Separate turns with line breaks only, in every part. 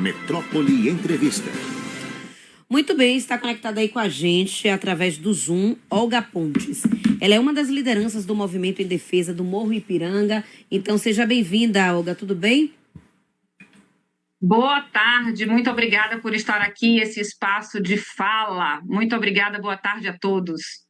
Metrópole Entrevista.
Muito bem, está conectada aí com a gente através do Zoom, Olga Pontes. Ela é uma das lideranças do movimento em defesa do Morro Ipiranga. Então, seja bem-vinda, Olga, tudo bem?
Boa tarde, muito obrigada por estar aqui, esse espaço de fala. Muito obrigada, boa tarde a todos.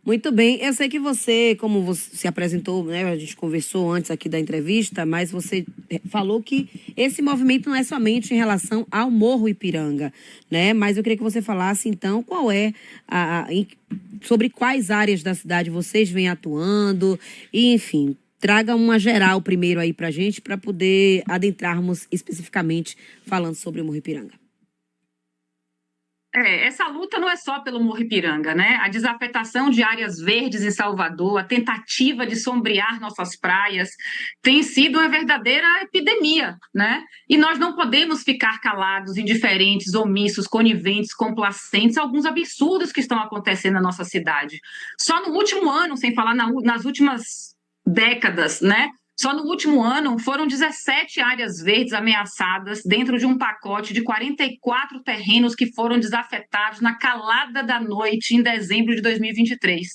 Muito bem, eu sei que você, como você se apresentou, né, a gente conversou antes aqui da entrevista, mas você falou que esse movimento não é somente em relação ao Morro Ipiranga, né? Mas eu queria que você falasse, então, qual é sobre quais áreas da cidade vocês vêm atuando e, enfim, traga uma geral primeiro aí pra gente, para poder adentrarmos especificamente falando sobre o Morro Ipiranga.
Essa luta não é só pelo Morro Ipiranga, né? A desafetação de áreas verdes em Salvador, a tentativa de sombrear nossas praias, tem sido uma verdadeira epidemia, né? E nós não podemos ficar calados, indiferentes, omissos, coniventes, complacentes a alguns absurdos que estão acontecendo na nossa cidade. Só no último ano, sem falar nas últimas décadas, né? Só no último ano foram 17 áreas verdes ameaçadas dentro de um pacote de 44 terrenos que foram desafetados na calada da noite em dezembro de 2023.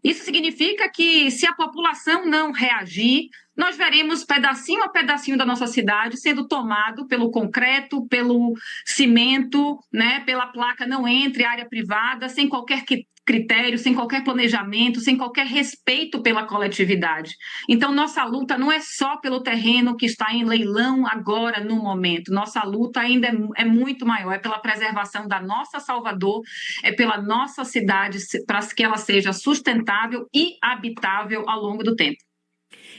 Isso significa que, se a população não reagir, nós veremos pedacinho a pedacinho da nossa cidade sendo tomado pelo concreto, pelo cimento, né, pela placa não entre, área privada, sem qualquer critério, sem qualquer planejamento, sem qualquer respeito pela coletividade. Então, nossa luta não é só pelo terreno que está em leilão agora, no momento. Nossa luta ainda é muito maior, é pela preservação da nossa Salvador, é pela nossa cidade, para que ela seja sustentável e habitável ao longo do tempo.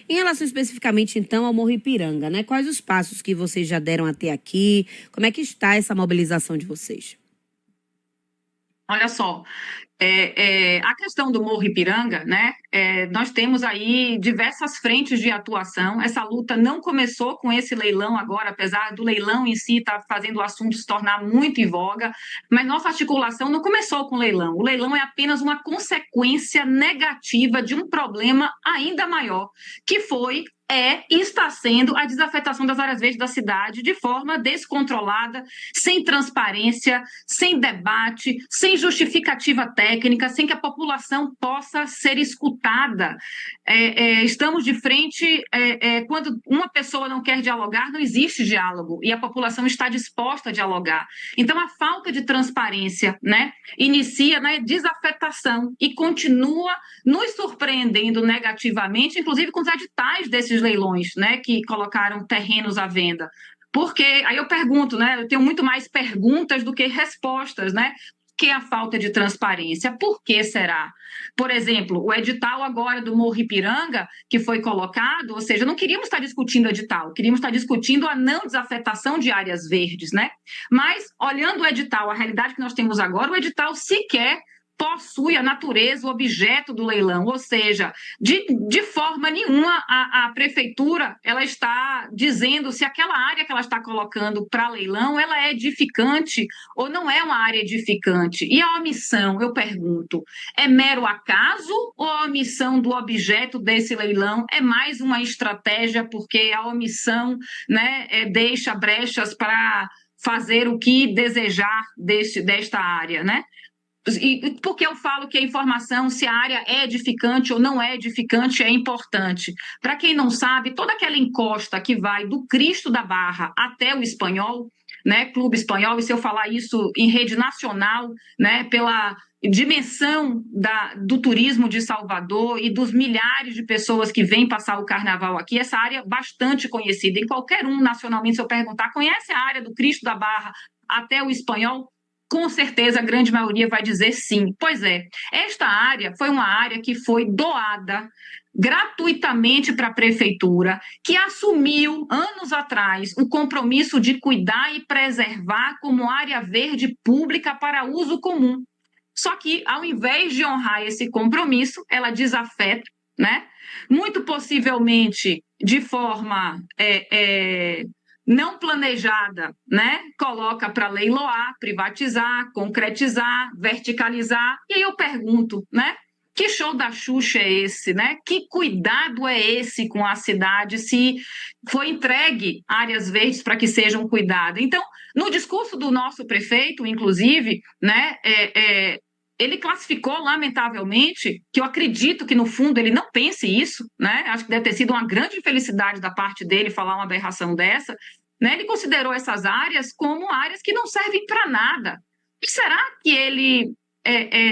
Em relação especificamente, então, ao Morro Ipiranga, né? Quais os passos que vocês já deram até aqui? Como é que está essa mobilização de vocês?
Olha só, a questão do Morro Ipiranga, né? Nós temos aí diversas frentes de atuação. Essa luta não começou com esse leilão agora, apesar do leilão em si estar fazendo o assunto se tornar muito em voga, mas nossa articulação não começou com o leilão. O leilão é apenas uma consequência negativa de um problema ainda maior, que foi e está sendo a desafetação das áreas verdes da cidade de forma descontrolada, sem transparência, sem debate, sem justificativa técnica, sem que a população possa ser escutada. Estamos de frente, quando uma pessoa não quer dialogar, não existe diálogo, e a população está disposta a dialogar. Então, a falta de transparência, né, inicia na desafetação e continua nos surpreendendo negativamente, inclusive com os editais desses leilões, né, que colocaram terrenos à venda. Porque, aí eu pergunto, né, eu tenho muito mais perguntas do que respostas, né? Que é a falta de transparência. Por que será? Por exemplo, o edital agora do Morro Ipiranga, que foi colocado, ou seja, não queríamos estar discutindo o edital, queríamos estar discutindo a não desafetação de áreas verdes, né? Mas, olhando o edital, a realidade que nós temos agora, o edital sequer possui a natureza, o objeto do leilão, ou seja, de forma nenhuma a prefeitura ela está dizendo se aquela área que ela está colocando para leilão ela é edificante ou não é uma área edificante. E a omissão, eu pergunto, é mero acaso ou a omissão do objeto desse leilão é mais uma estratégia porque a omissão, né, deixa brechas para fazer o que desejar desta área, né? E por que eu falo que a informação, se a área é edificante ou não é edificante, é importante? Para quem não sabe, toda aquela encosta que vai do Cristo da Barra até o Espanhol, né, Clube Espanhol, e se eu falar isso em rede nacional, né, pela dimensão do turismo de Salvador e dos milhares de pessoas que vêm passar o carnaval aqui, essa área é bastante conhecida. E qualquer um nacionalmente, se eu perguntar, conhece a área do Cristo da Barra até o Espanhol? Com certeza, a grande maioria vai dizer sim. Pois é, esta área foi uma área que foi doada gratuitamente para a prefeitura, que assumiu, anos atrás, o compromisso de cuidar e preservar como área verde pública para uso comum. Só que, ao invés de honrar esse compromisso, ela desafeta, né? Muito possivelmente de forma não planejada, né? Coloca para leiloar, privatizar, concretizar, verticalizar. E aí eu pergunto, né? Que show da Xuxa é esse, né? Que cuidado é esse com a cidade se foi entregue áreas verdes para que sejam cuidadas? Então, no discurso do nosso prefeito, inclusive, né, ele classificou, lamentavelmente, que eu acredito que, no fundo, ele não pense isso, né? Acho que deve ter sido uma grande infelicidade da parte dele falar uma aberração dessa, né? Ele considerou essas áreas como áreas que não servem para nada. E será que ele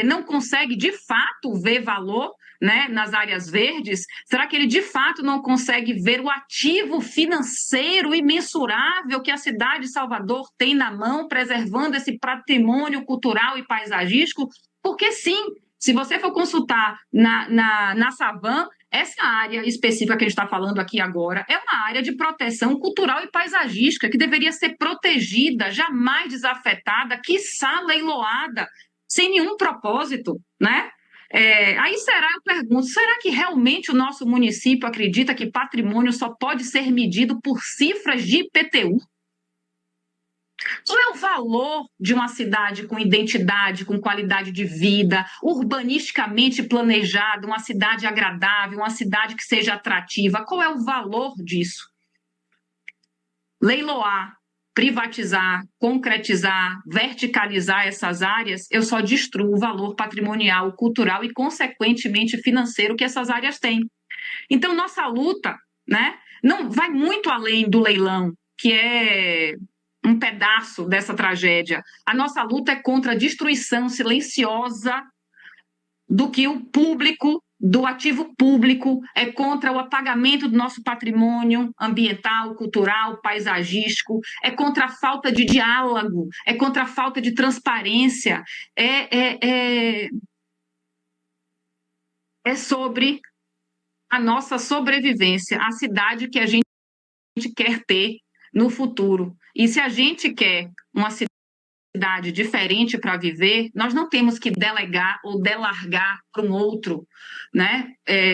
não consegue, de fato, ver valor, né, nas áreas verdes? Será que ele, de fato, não consegue ver o ativo financeiro imensurável que a cidade de Salvador tem na mão, preservando esse patrimônio cultural e paisagístico? Porque, sim, se você for consultar na Savan, essa área específica que a gente está falando aqui agora é uma área de proteção cultural e paisagística que deveria ser protegida, jamais desafetada, quiçá leiloada, sem nenhum propósito, né? Aí eu pergunto, será que realmente o nosso município acredita que patrimônio só pode ser medido por cifras de IPTU? Qual é o valor de uma cidade com identidade, com qualidade de vida, urbanisticamente planejada, uma cidade agradável, uma cidade que seja atrativa? Qual é o valor disso? Leiloar, privatizar, concretizar, verticalizar essas áreas, eu só destruo o valor patrimonial, cultural e, consequentemente, financeiro que essas áreas têm. Então, nossa luta, né, não vai muito além do leilão, que é um pedaço dessa tragédia. A nossa luta é contra a destruição silenciosa do que o público, do ativo público, é contra o apagamento do nosso patrimônio ambiental, cultural, paisagístico, é contra a falta de diálogo, é contra a falta de transparência, é sobre a nossa sobrevivência, a cidade que a gente quer ter no futuro. E se a gente quer uma cidade diferente para viver, nós não temos que delegar ou delargar para um outro, né?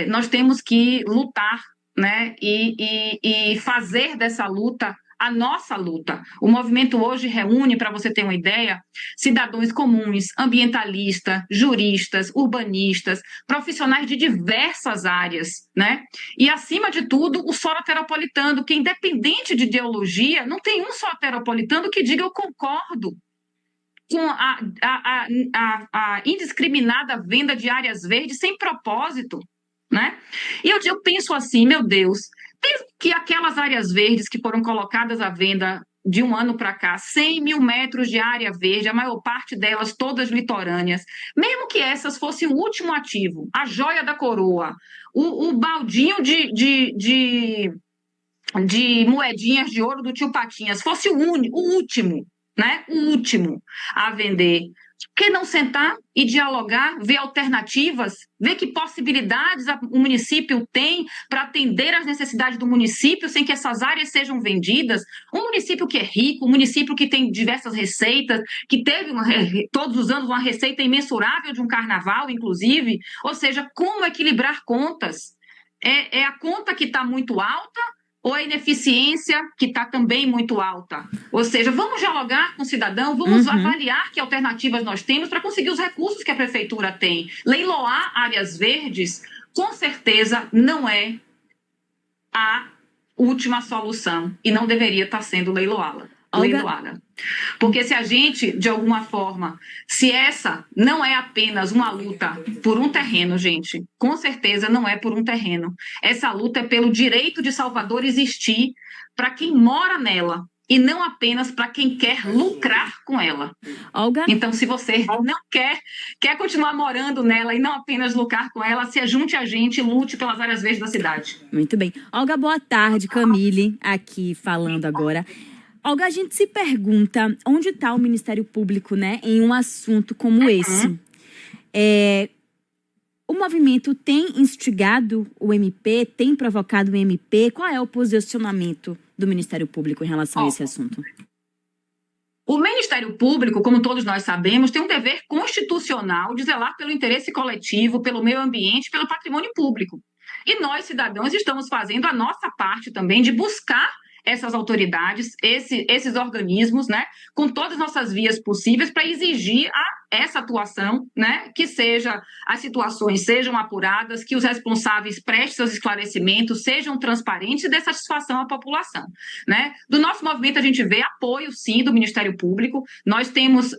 Nós temos que lutar, né? E fazer dessa luta a nossa luta. O movimento hoje reúne, para você ter uma ideia, cidadãos comuns, ambientalistas, juristas, urbanistas, profissionais de diversas áreas, né? E, acima de tudo, o soteropolitano, que, independente de ideologia, não tem um soteropolitano que diga eu concordo com a indiscriminada venda de áreas verdes sem propósito, né? E eu penso assim, meu Deus, mesmo que aquelas áreas verdes que foram colocadas à venda de um ano para cá, 100 mil metros de área verde, a maior parte delas todas litorâneas, mesmo que essas fossem o último ativo, a joia da coroa, o baldinho de moedinhas de ouro do tio Patinhas, fosse o último, né? O último a vender. Por que não sentar e dialogar, ver alternativas, ver que possibilidades o município tem para atender às necessidades do município sem que essas áreas sejam vendidas? Um município que é rico, um município que tem diversas receitas, que teve todos os anos uma receita imensurável de um carnaval, inclusive. Ou seja, como equilibrar contas? É a conta que está muito alta ou a ineficiência que está também muito alta? Ou seja, vamos dialogar com o cidadão, vamos avaliar que alternativas nós temos para conseguir os recursos que a prefeitura tem. Leiloar áreas verdes, com certeza, não é a última solução e não deveria estar sendo leiloada. Porque se a gente, de alguma forma, se essa não é apenas uma luta por um terreno, gente, com certeza não é por um terreno. Essa luta é pelo direito de Salvador existir para quem mora nela e não apenas para quem quer lucrar com ela.
Olga?
Então, se você não quer continuar morando nela e não apenas lucrar com ela, se junte a gente e lute pelas áreas verdes da cidade.
Muito bem. Olga, boa tarde. Camille aqui falando agora. Olga, a gente se pergunta onde está o Ministério Público, né, em um assunto como esse. O movimento tem instigado o MP, tem provocado o MP? Qual é o posicionamento do Ministério Público em relação a esse assunto?
O Ministério Público, como todos nós sabemos, tem um dever constitucional de zelar pelo interesse coletivo, pelo meio ambiente, pelo patrimônio público. E nós, cidadãos, estamos fazendo a nossa parte também de buscar essas autoridades, esses organismos, né, com todas as nossas vias possíveis para exigir essa atuação, né, que as situações sejam apuradas, que os responsáveis prestem seus esclarecimentos, sejam transparentes e dê satisfação à população, né? Do nosso movimento a gente vê apoio, sim, do Ministério Público. Nós temos,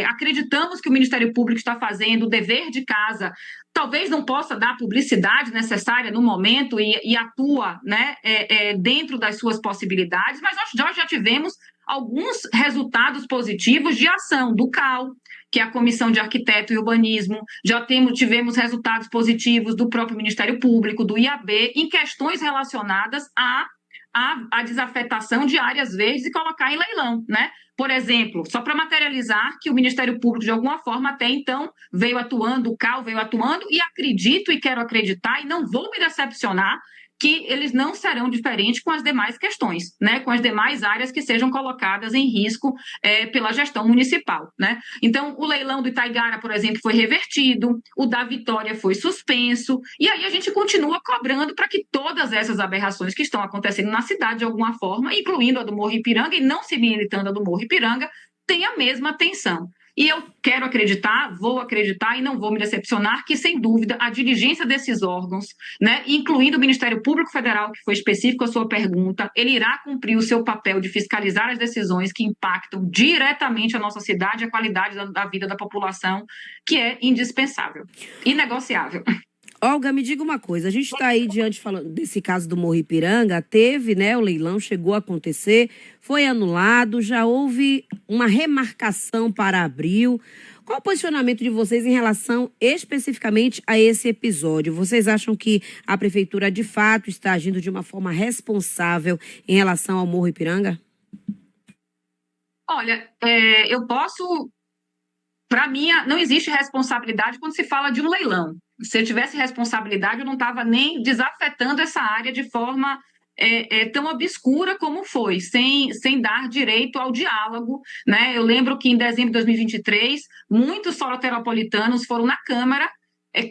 acreditamos que o Ministério Público está fazendo o dever de casa. Talvez não possa dar a publicidade necessária no momento e atua, né, dentro das suas possibilidades, mas nós já tivemos alguns resultados positivos de ação do CAU, que é a Comissão de Arquiteto e Urbanismo, tivemos resultados positivos do próprio Ministério Público, do IAB, em questões relacionadas à desafetação de áreas verdes e colocar em leilão, né? Por exemplo, só para materializar que o Ministério Público, de alguma forma, até então, veio atuando, o CAU veio atuando, e acredito e quero acreditar, e não vou me decepcionar, que eles não serão diferentes com as demais questões, né? Com as demais áreas que sejam colocadas em risco pela gestão municipal, né? Então, o leilão do Itaigara, por exemplo, foi revertido, o da Vitória foi suspenso, e aí a gente continua cobrando para que todas essas aberrações que estão acontecendo na cidade, de alguma forma, incluindo a do Morro Ipiranga, e não se limitando a do Morro Ipiranga, tenha a mesma atenção. E eu quero acreditar, vou acreditar e não vou me decepcionar que, sem dúvida, a diligência desses órgãos, né, incluindo o Ministério Público Federal, que foi específico a sua pergunta, ele irá cumprir o seu papel de fiscalizar as decisões que impactam diretamente a nossa cidade e a qualidade da vida da população, que é indispensável, inegociável.
Olga, me diga uma coisa, a gente está aí falando desse caso do Morro Ipiranga, teve, né, o leilão chegou a acontecer, foi anulado, já houve uma remarcação para abril. Qual o posicionamento de vocês em relação especificamente a esse episódio? Vocês acham que a prefeitura de fato está agindo de uma forma responsável em relação ao Morro Ipiranga?
Olha, para mim, não existe responsabilidade quando se fala de um leilão. Se eu tivesse responsabilidade, eu não estava nem desafetando essa área de forma tão obscura como foi, sem dar direito ao diálogo, né? Eu lembro que em dezembro de 2023, muitos soteropolitanos foram na Câmara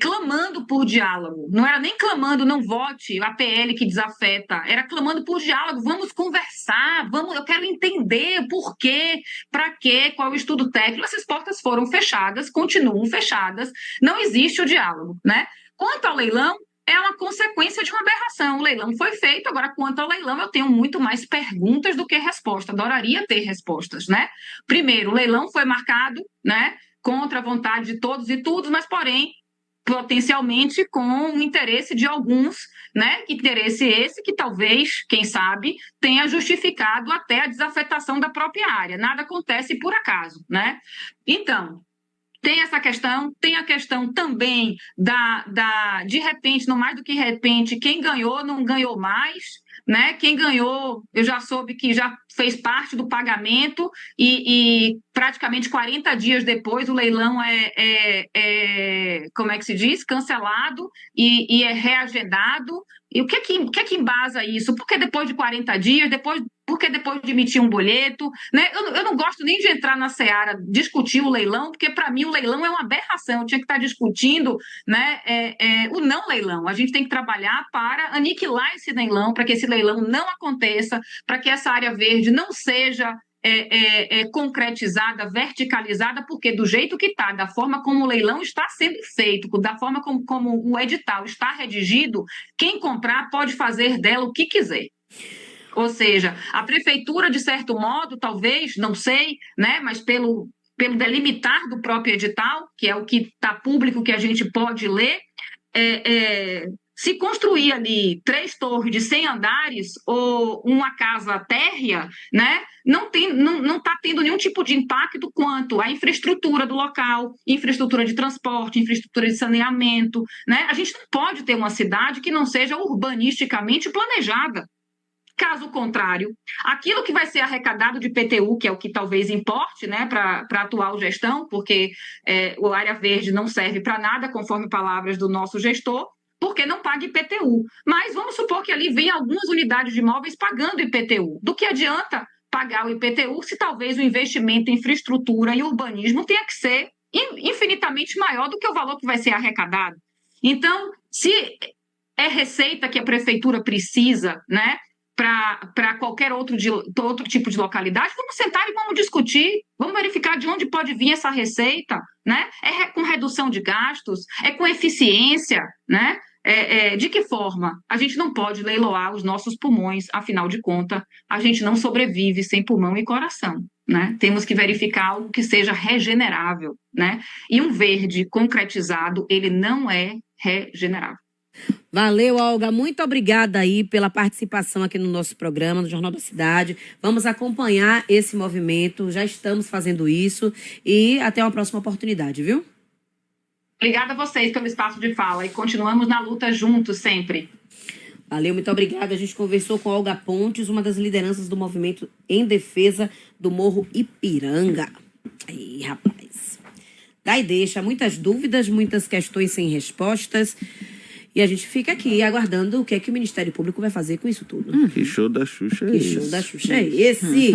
clamando por diálogo. Não era nem clamando, não vote a PL que desafeta, era clamando por diálogo, vamos conversar, eu quero entender por quê, para quê, qual é o estudo técnico. Essas portas foram fechadas, continuam fechadas, não existe o diálogo, né? Quanto ao leilão, é uma consequência de uma aberração. O leilão foi feito, agora quanto ao leilão eu tenho muito mais perguntas do que respostas, adoraria ter respostas, né? Primeiro, o leilão foi marcado, né, contra a vontade de todos e todos, mas porém potencialmente com o interesse de alguns, né? Interesse esse que talvez, quem sabe, tenha justificado até a desafetação da própria área. Nada acontece por acaso, né? Então, tem essa questão, tem a questão também de repente, não mais do que de repente, quem ganhou não ganhou mais, né? Quem ganhou, eu já soube que já fez parte do pagamento e praticamente 40 dias depois o leilão como é que se diz? Cancelado e é reagendado. E o que é que embasa isso? Porque depois de 40 dias, porque depois de emitir um boleto, né? Eu não gosto nem de entrar na seara, discutir o leilão, porque para mim o leilão é uma aberração. Eu tinha que estar discutindo, né, o não leilão. A gente tem que trabalhar para aniquilar esse leilão, para que esse leilão não aconteça, para que essa área verde não seja concretizada, verticalizada, porque do jeito que está, da forma como o leilão está sendo feito, da forma como o edital está redigido, quem comprar pode fazer dela o que quiser. Ou seja, a prefeitura, de certo modo, talvez, não sei, né, mas pelo delimitar do próprio edital, que é o que está público, que a gente pode ler, se construir ali 3 torres de 100 andares ou uma casa térrea, né, não está tendo nenhum tipo de impacto quanto à infraestrutura do local, infraestrutura de transporte, infraestrutura de saneamento, né? A gente não pode ter uma cidade que não seja urbanisticamente planejada. Caso contrário, aquilo que vai ser arrecadado de IPTU, que é o que talvez importe, né, para a atual gestão, porque o área verde não serve para nada, conforme palavras do nosso gestor, porque não paga IPTU. Mas vamos supor que ali vem algumas unidades de imóveis pagando IPTU. Do que adianta pagar o IPTU se talvez o investimento em infraestrutura e urbanismo tenha que ser infinitamente maior do que o valor que vai ser arrecadado? Então, se é receita que a prefeitura precisa, né, para qualquer outro tipo de localidade, vamos sentar e vamos discutir, vamos verificar de onde pode vir essa receita, né? É com redução de gastos, é com eficiência, né? De que forma? A gente não pode leiloar os nossos pulmões, afinal de contas, a gente não sobrevive sem pulmão e coração, né? Temos que verificar algo que seja regenerável, né? E um verde concretizado, ele não é regenerável.
Valeu, Olga. Muito obrigada aí pela participação aqui no nosso programa, no Jornal da Cidade. Vamos acompanhar esse movimento, já estamos fazendo isso e até uma próxima oportunidade, viu?
Obrigada a vocês pelo espaço de fala e continuamos na luta juntos sempre.
Valeu, muito obrigada. A gente conversou com Olga Pontes, uma das lideranças do movimento em defesa do Morro Ipiranga. Aí, rapaz. Daí deixa muitas dúvidas, muitas questões sem respostas. E a gente fica aqui aguardando o que é que o Ministério Público vai fazer com isso tudo.
Que show da Xuxa é esse?
Que show da Xuxa é esse?